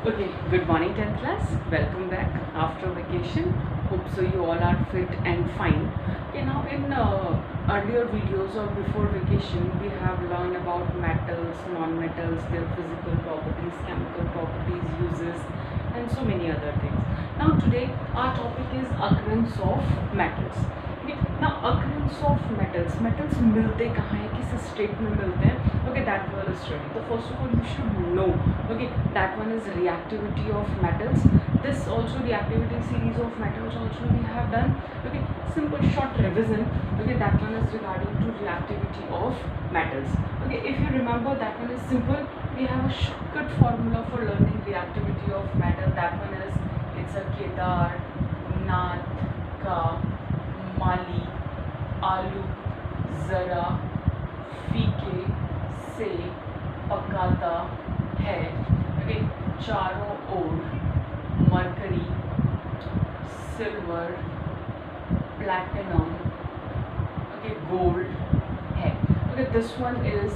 Okay, good morning 10th class. Welcome back after vacation. Hope so you all are fit and fine. Okay, now in earlier videos or before vacation, we have learned about metals, non-metals, their physical properties, chemical properties, uses, and so many other things. Now today our topic is occurrence of metals. Okay, now occurrence of metals. Metals मिलते कहाँ हैं, किस state में मिलते हैं? Okay, that we will study. So first of all, you should know. Okay, that one is reactivity of metals. This also reactivity series of metals also we have done. Okay, simple short revision. Okay, that one is regarding to reactivity of metals. Okay, if you remember, that one is simple. We have a shortcut formula for learning reactivity of metal. That one is it's a Kedar, Nath, Ka, Mali, Alu, Zara, फीके से पकाता है. Okay, चारों ओर mercury, silver, platinum, okay, gold है. Okay, this one is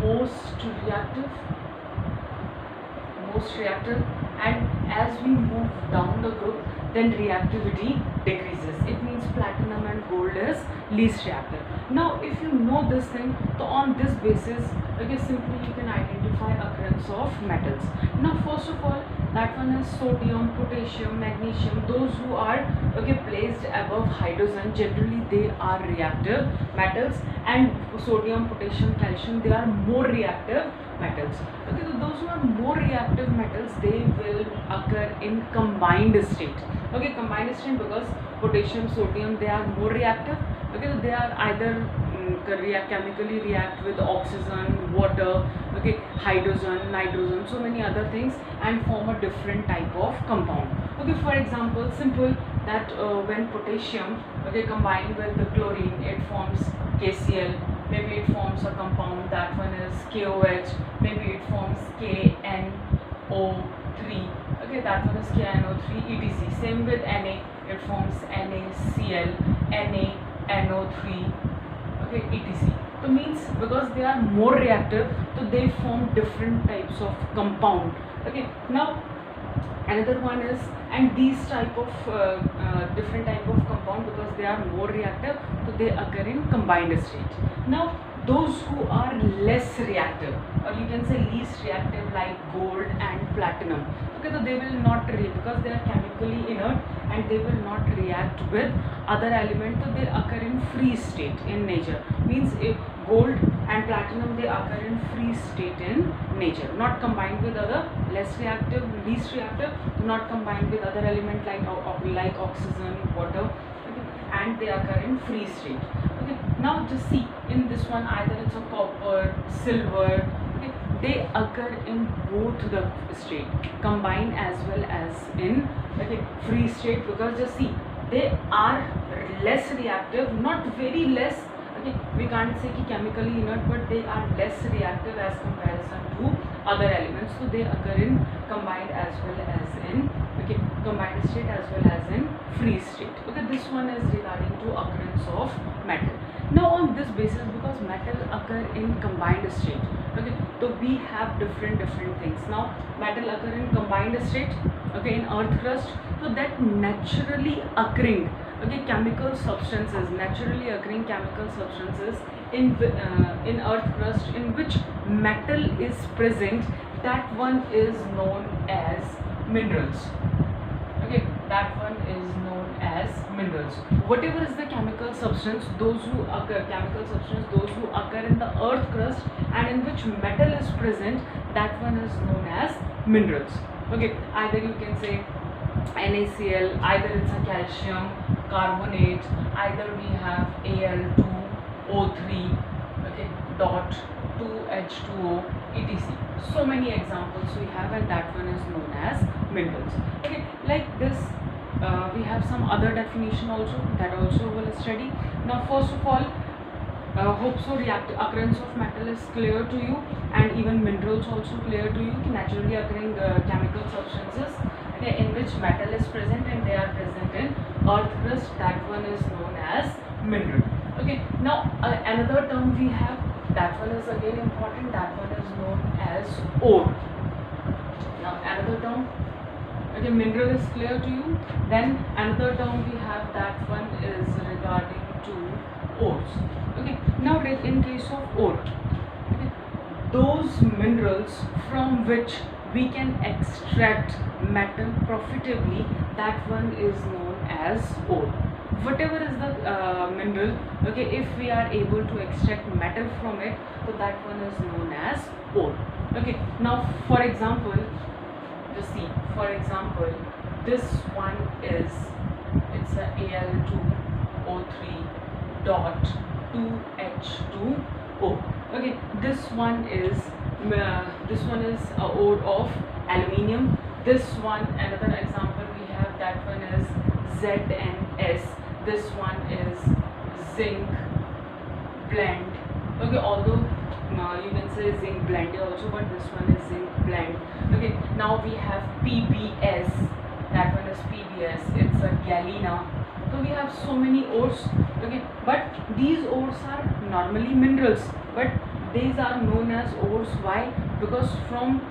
most reactive, and as we move down the group, then reactivity decreases. It means platinum and gold is least reactive. Now if you know this thing, so on this basis, okay, simply you can identify occurrence of metals. Now first of all, that one is sodium, potassium, magnesium. Those who are okay placed above hydrogen, generally they are reactive metals, and sodium, potassium, calcium, they are more reactive metals. Okay, so those who are more reactive metals, they will occur in combined state. Okay, combined state because potassium, sodium, they are more reactive. Okay, so they are either chemically react with oxygen, water, okay, hydrogen, nitrogen, so many other things, and form a different type of compound. Okay, for example, simple that when potassium okay combined with the chlorine, it forms KCl. Maybe it forms a compound, that one is KOH. Maybe it forms KNO3. Okay, that one is KNO3 etc. Same with Na, it forms NaCl, NaNO3, okay, etc. So means because they are more reactive, so they form different types of compound. Okay, now another one is, and these type of different type of compound, because they are more reactive, so they occur in combined state. Now those who are less reactive, or you can say least reactive, like gold and platinum, okay, so they will not react because they are chemically inert, and they will not react with other element, so they occur in free state in nature. Means if gold and platinum, they occur in free state in nature, not combined with other less reactive, least reactive, not combined with other element like oxygen, water, okay, and they occur in free state. Okay, now just see in this one, either it's a copper, silver, okay, they occur in both the state, combined as well as in okay free state, because just see they are less reactive, not very less. Okay, we can't say ki chemically inert, but they are less reactive as comparison to other elements, so they occur in combined as well as in okay combined state as well as in free state. Okay, this one is regarding to occurrence of metal. Now on this basis, because metal occur in combined state, okay, so we have different things. Now metal occur in combined state, okay, in earth crust, so that naturally occurring okay chemical substances, naturally occurring chemical substances in earth crust in which metal is present, that one is known as minerals. Okay, that one is known as minerals. Whatever is the chemical substance, those who occur in the earth crust and in which metal is present, that one is known as minerals. Okay, either you can say NaCl, either it's a calcium carbonate, either we have Al2O3, okay, dot 2H2O etc. So many examples we have, and that one is known as minerals. Okay, like this we have some other definition also, that also we'll study. Now first of all, hope so occurrence of metal is clear to you, and even minerals also clear to you, naturally occurring chemical substances okay, in which metal is present and they are present in earth crust, that one is known as mineral. Okay, now another term we have, that one is again important, that one is known as ore. Now Okay, mineral is clear to you. Then another term we have, that one is regarding to ores. Okay, now in case of ore, okay, those minerals from which we can extract metal profitably, that one is known as ore. Whatever is the mineral, okay, if we are able to extract metal from it, so that one is known as ore. Okay, now for example, just see, for example, this one is, it's a Al2O3 dot 2H2O. Okay, this one is a ore of aluminium. This one, another example we have, that one is ZnS. This one is zinc blend. Okay, although you can say zinc blend also, but this one is zinc blend. Okay, now we have PBS. That one is PBS. It's a galena. So we have so many ores. Okay, but these ores are normally minerals, but these are known as ores. Why? Because from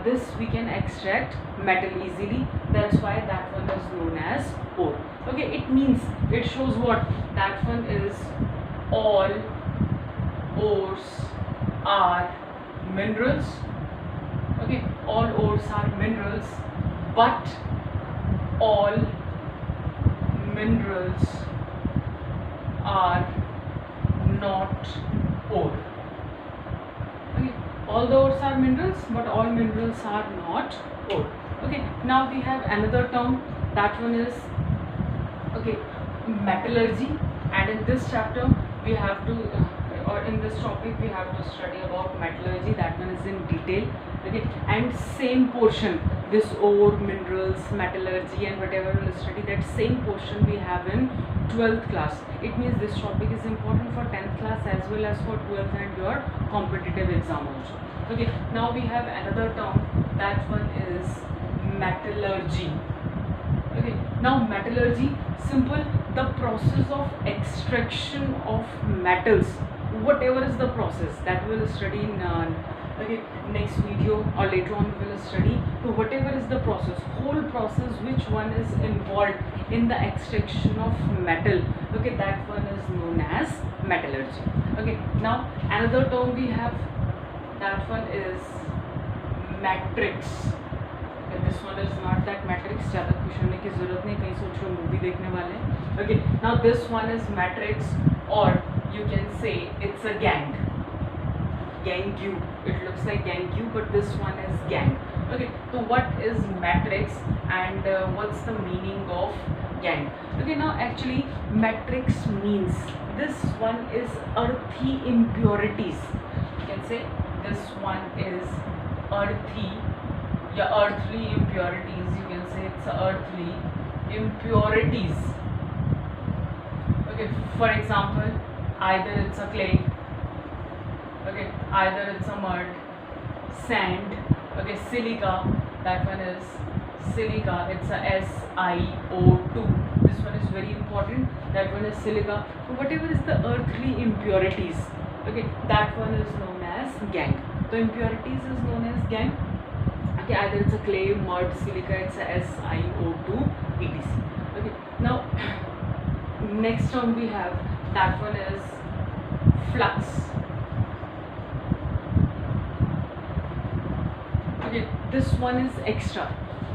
this we can extract metal easily. That's why that one is known as ore. Okay, it means, it shows what, that one is all ores are minerals. Okay, all ores are minerals, but all minerals are not ore. Okay, all the ores are minerals, but all minerals are not ore. Okay, now we have another term, that one is, okay, metallurgy. And in this chapter we have to or in this topic we have to study about metallurgy. That one is in detail. Okay, and same portion, this ore, minerals, metallurgy and whatever we'll study, that same portion we have in 12th class. It means this topic is important for 10th class as well as for 12th and your competitive exam also. Okay, now we have another term, that one is metallurgy. Okay, now metallurgy, simple, the process of extraction of metals, whatever is the process, that we will study in okay, next video or later on we will study. So whatever is the process, whole process, which one is involved in the extraction of metal, okay, that one is known as metallurgy. Okay, now another term we have, that one is matrix. This one is not that matrix, ज़्यादा खुश होने की ज़रूरत नहीं, कहीं सोच रहे movie देखने वाले हैं. Okay, now this one is matrix, or you can say it's a gang. Gangue, it looks like gangue, but this one is gang. Okay, so what is matrix and what's the meaning of gang? Okay, now actually matrix means, this one is earthy impurities. You can say this one is earthy, yeah, earthly impurities. You can say it's earthly impurities. Okay, for example, either it's a clay, okay, either it's a mud, sand, okay, silica, that one is silica, it's a SiO2. This one is very important, that one is silica. So whatever is the earthly impurities, okay, that one is known as gang. So impurities is known as gang. Okay, either it's a clay, mud, silica, it's a SiO2, etc. Okay, now next term we have, that one is flux. Okay, this one is extra.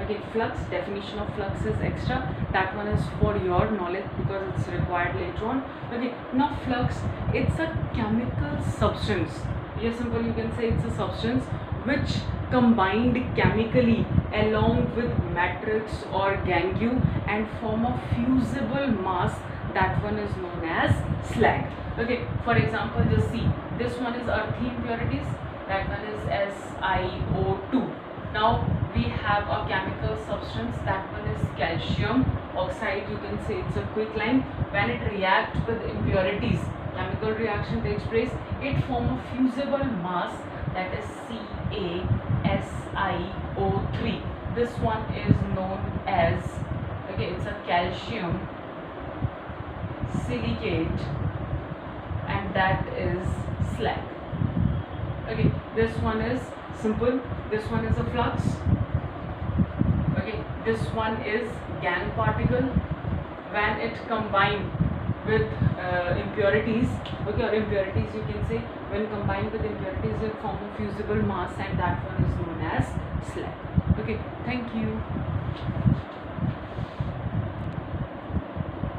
Okay, flux, definition of flux is extra. That one is for your knowledge because it's required later on. Okay, now flux, it's a chemical substance. Yes, simple, you can say it's a substance which combined chemically along with matrix or gangue and form a fusible mass. That one is known as slag. Okay, for example, just see, this one is earthy impurities, that one is SiO2. Now we have a chemical substance, that one is calcium oxide. You can say it's a quicklime. When it reacts with impurities, chemical reaction takes place, it forms a fusible mass, that is CaSiO3. This one is known as, okay, it's a calcium silicate, and that is slag. Okay, this one is simple, this one is a flux. Okay, this one is gangue particle. When it combined with impurities, okay, or impurities you can say, when combined with impurities it form a fusible mass, and that one is known as slag. Okay, thank you.